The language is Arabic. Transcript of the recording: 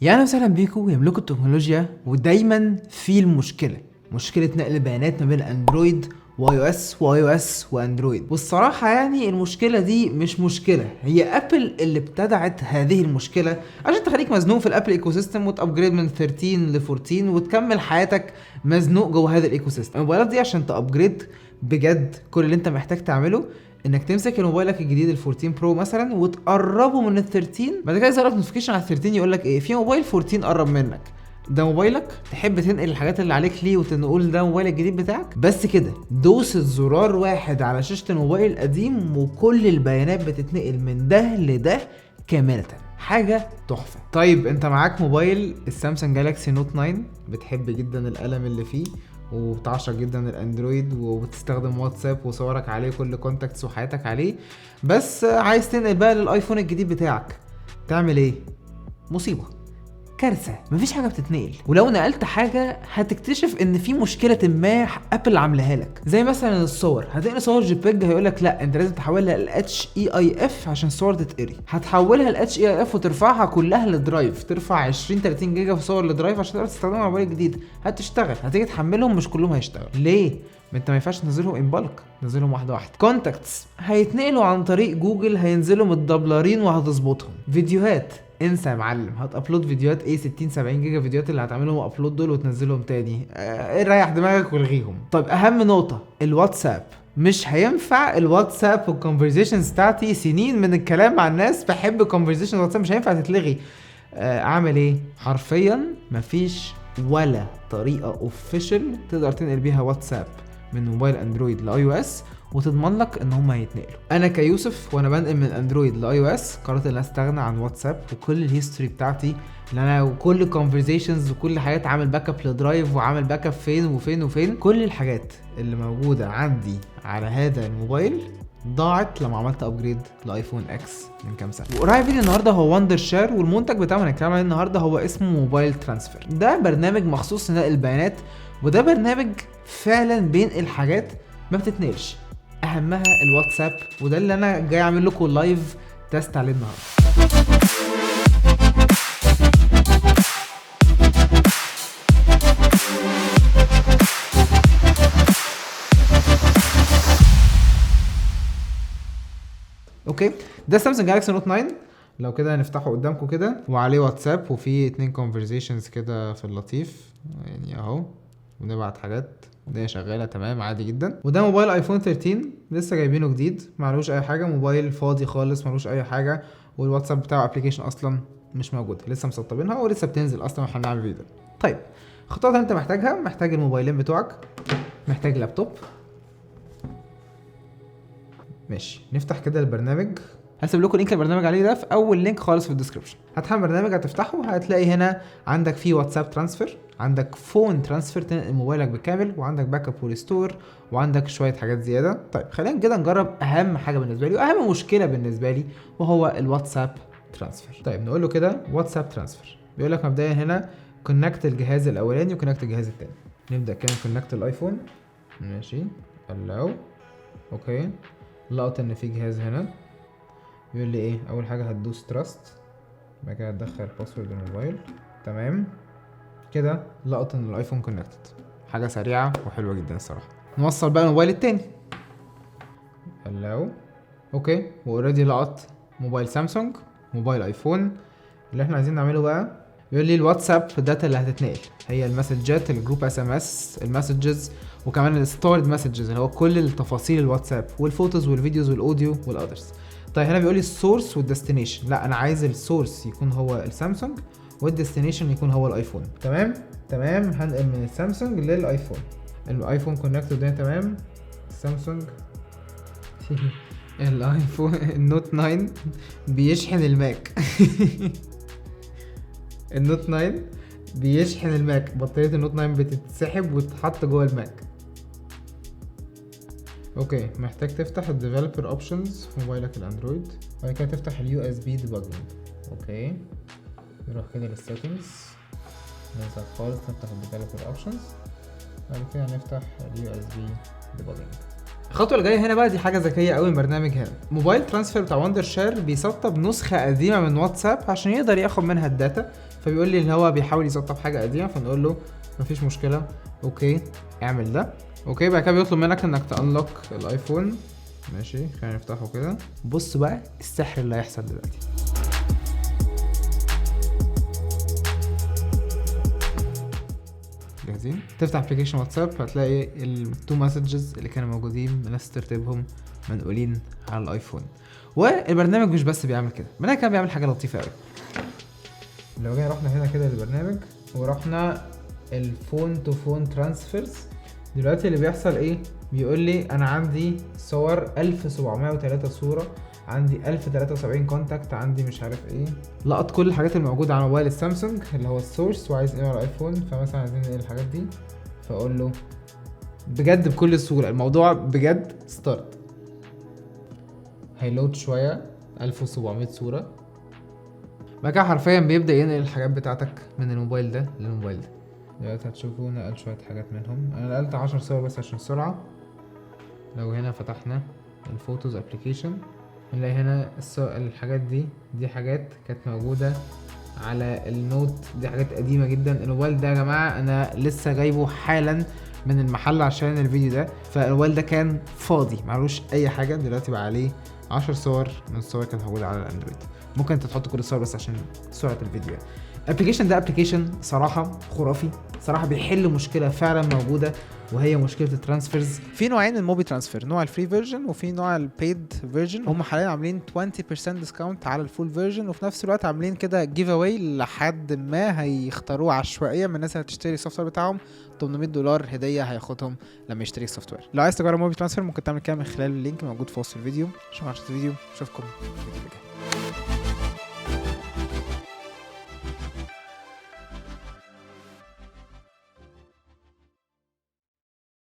يا اهلا وسهلا بيكم يا ملوك التكنولوجيا. ودايما في مشكله نقل البيانات ما بين اندرويد واي او اس واندرويد. والصراحه يعني المشكله دي مش مشكله، هي ابل اللي ابتدعت هذه المشكله عشان تخليك مزنوق في الابل ايكو سيستم وتابجريد من 13 ل 14 وتكمل حياتك مزنوق جوه هذا الايكو سيستم. الموبايلات دي عشان تابجريد بجد كل اللي انت محتاج تعمله انك تمسك الموبايلك الجديد ال 14 برو مثلا وتقربه من ال 13، بعد كده يظهر لك نوتيفيكيشن على ال 13 يقول لك ايه، في موبايل 14 قرب منك. ده موبايلك، تحب تنقل الحاجات اللي عليك ليه وتقول ده موبايل الجديد بتاعك؟ بس كده دوسة زرار واحد على شاشة الموبايل القديم وكل البيانات بتتنقل من ده لده كاملة. حاجة تحفة. طيب انت معاك موبايل السامسونج جالاكسي نوت 9، بتحب جدا القلم اللي فيه وبتعشق جدا الاندرويد وبتستخدم واتساب وصورك عليه كل كونتاكتس وحياتك عليه، بس عايز تنقل بقى للايفون الجديد بتاعك، تعمل ايه؟ مصيبة، كارثه، مفيش حاجه بتتنقل. ولو نقلت حاجه هتكتشف ان في مشكله ما ابل عاملاها لك، زي مثلا الصور. هتنقل صور جي بيج هيقول لك لا انت لازم تحولها ل HEIF عشان الصور تتقري. هتحولها ل HEIF وترفعها كلها لدرايف، ترفع 20 30 جيجا في صور لدرايف عشان تقدر تستخدمها على الموبايل الجديد. هتشتغل، هتيجي تحملهم مش كلهم هيشتغلوا. ليه؟ ما انت ما ينفعش تنزلهم ان بالك، نزلهم واحده واحده. كونتاكتس هيتنقلوا عن طريق جوجل، هينزلوا متدبلرين وهتظبطهم. فيديوهات انسى يا معلم، هتابلود فيديوهات ايه 60 70 جيجا فيديوهات اللي هتعملهم ابلود دول وتنزلهم تاني، ريح دماغك والغيهم. طيب اهم نقطه، الواتساب مش هينفع. الواتساب والكونفرزيشنز بتاعتي سنين من الكلام مع الناس، بحب كونفرزيشن واتساب، مش هينفع تتلغي. اعمل ايه؟ حرفيا مفيش ولا طريقه اوفيشال تقدر تنقل بيها واتساب من موبايل اندرويد لاي او اس وتضمن لك ان هم هيتنقلوا. انا كيوسف وانا بنقل من اندرويد لاي او اس قررت ان استغنى عن واتساب وكل الهيستوري بتاعتي اللي انا وكل الكونفرزيشنز وكل حاجات، عامل باك اب لدرايف وعامل باك اب فين وفين وفين. كل الحاجات اللي موجوده عندي على هذا الموبايل ضاعت لما عملت ابجريد لايفون اكس من كام سنه. وقريب فيديو النهارده هو وندر شير، والمنتج بتاعه هنتكلم عليه النهارده هو اسمه موبايل ترانسفير. ده برنامج مخصوص لنقل البيانات، وده برنامج فعلا بينقل حاجات ما بتتنقلش، اهمها الواتساب، وده اللي انا جاي اعمل لكم لايف تيست عليه النهارده. اوكي، ده سامسونج جالاكسي نوت 9. لو كده هنفتحه قدامكم كده، وعليه واتساب وفيه 2 كونفرزيشنز كده في اللطيف يعني اهو، ونبعت حاجات، الدنيا شغاله تمام عادي جدا. وده موبايل ايفون 13 لسه جايبينه جديد، معلوش اي حاجه، موبايل فاضي خالص معلوش اي حاجه، والواتساب بتاعه ابلكيشن اصلا مش موجود، لسه مسطبينها ولسه بتنزل اصلا واحنا بنعمل فيديو. طيب الخطوات اللي انت محتاجها، محتاج الموبايلين بتوعك، محتاج لابتوب. ماشي، نفتح كده البرنامج. هسيب لكم لينك البرنامج عليه ده في اول لينك خالص في الديسكربشن. هتحمل برنامج، هتفتحه، هتلاقي هنا عندك فيه واتساب ترانسفير، عندك فون ترانسفير تنقل موبايلك بالكامل، وعندك باك اب وريستور، وعندك شويه حاجات زياده. طيب خلينا كده نجرب اهم حاجه بالنسبه لي واهم مشكله بالنسبه لي، وهو الواتساب ترانسفير. طيب نقول له كده واتساب ترانسفير، بيقول لك مبدئيا هنا كونكت الجهاز الاولاني وكونكت الجهاز الثاني. نبدا كده كونكت الايفون، ماشي allow، اوكي. لقط ان في جهاز هنا، يقول لي ايه؟ اول حاجه هتدوس تراست، بعد كده هتدخل باسورد الموبايل، تمام كده. لقط ان الايفون كونكتد، حاجه سريعه وحلوه جدا الصراحه. نوصل بقى الموبايل التاني، allow، اوكي. واوريدي لقط موبايل سامسونج موبايل ايفون. اللي احنا عايزين نعمله بقى، بيقول لي الواتساب الداتا اللي هتتنقل هي المسجات، الجروب اس ام اس، المسجز، وكمان الستورد مسجز اللي هو كل التفاصيل الواتساب، والفوتوز والفيديوز والاوديو والاذرز. طيب هنا بيقول لي السورس والديستنيشن، لا انا عايز السورس يكون هو السامسونج والديستنيشن يكون هو الايفون. تمام تمام، هنقل من السامسونج للايفون. الايفون كونكت والدنيا تمام. السامسونج الايفون النوت 9 بيشحن الماك النوت 9 بيشحن الماك، بطارية النوت 9 بتتسحب وتتحط جوه الماك. اوكي، محتاج تفتح الديفلوبر اوبشنز في موبايلك الاندرويد، وبعد كده تفتح اليو اس بي ديباجنج. اوكي، نروح كده للسيتنجز، ننزل خالص نفتح الديفلوبر اوبشنز، بعد كده نفتح اليو اس بي ديباجنج. الخطوه اللي جايه هنا بقى دي حاجه ذكيه قوي البرنامج هنا. موبايل ترانسفير بتاع وندر شير بيسطب نسخه قديمه من واتساب عشان يقدر ياخد منها الداتا فبيقول لي اللي هو بيحاول يسطب حاجه قديمه، فنقول له مفيش مشكله، اوكي اعمل ده. اوكي بعد كده بيطلب منك انك تانلوك الايفون. ماشي خلينا نفتحه كده. بص بقى السحر اللي هيحصل دلوقتي. جاهزين؟ تفتح ابلكيشن واتساب هتلاقي التو مسجز اللي كانوا موجودين بنفس ترتيبهم منقولين على الايفون. والبرنامج مش بس بيعمل كده، البرنامج كان بيعمل حاجه لطيفه قوي. لو جينا رحنا هنا كده للبرنامج ورحنا الفون تو فون ترانسفيرز، دلوقتي اللي بيحصل ايه؟ بيقول لي انا عندي صور 1703 صوره، عندي 1073 كونتاكت، عندي مش عارف ايه، لقط كل الحاجات الموجوده على موبايل السامسونج اللي هو السورس وعايز ايه على الايفون. فمثلا عايزين ايه الحاجات دي، فاقول له بجد بكل سهوله الموضوع بجد ستارت. هيلود شويه 1700 صوره، بعد كده حرفيا بيبدا ينقل الحاجات بتاعتك من الموبايل ده للموبايل ده. دلوقتي هتشوفوا نقل شويه حاجات منهم، انا نقلت 10 صور بس عشان السرعه. لو هنا فتحنا الفوتوز ابلكيشن هنلاقي هنا الحاجات دي حاجات كانت موجوده على النوت، دي حاجات قديمه جدا. الموبايل ده يا جماعه انا لسه جايبه حالا من المحل عشان الفيديو ده، فالموبايل ده كان فاضي معلوش اي حاجه، دلوقتي بقى عليه 10 صور من الصور كانت موجوده على الاندرويد. ممكن انت تحط كل الصور بس عشان سرعه الفيديو. الابلكيشن ده ابلكيشن صراحه خرافي، صراحه بيحل مشكله فعلا موجوده وهي مشكله الترانسفيرز. في نوعين من الموبي ترانسفير، نوع الفري فيرجن وفي نوع البيد فيرجن. هم حاليا عاملين 20% ديسكاونت على الفول فيرجن، وفي نفس الوقت عاملين كده جيف اواي لحد ما هيختاروه عشوائيا من الناس اللي هتشتري السوفت وير بتاعهم. $800 هديه هياخدهم لما يشتري السوفت وير. لو عايز تجرب موبي ترانسفير ممكن تعمل كده من خلال اللينك موجود في وصف الفيديو. اشوفكم في الفيديو، اشوفكم في الفيديو اللي جاي.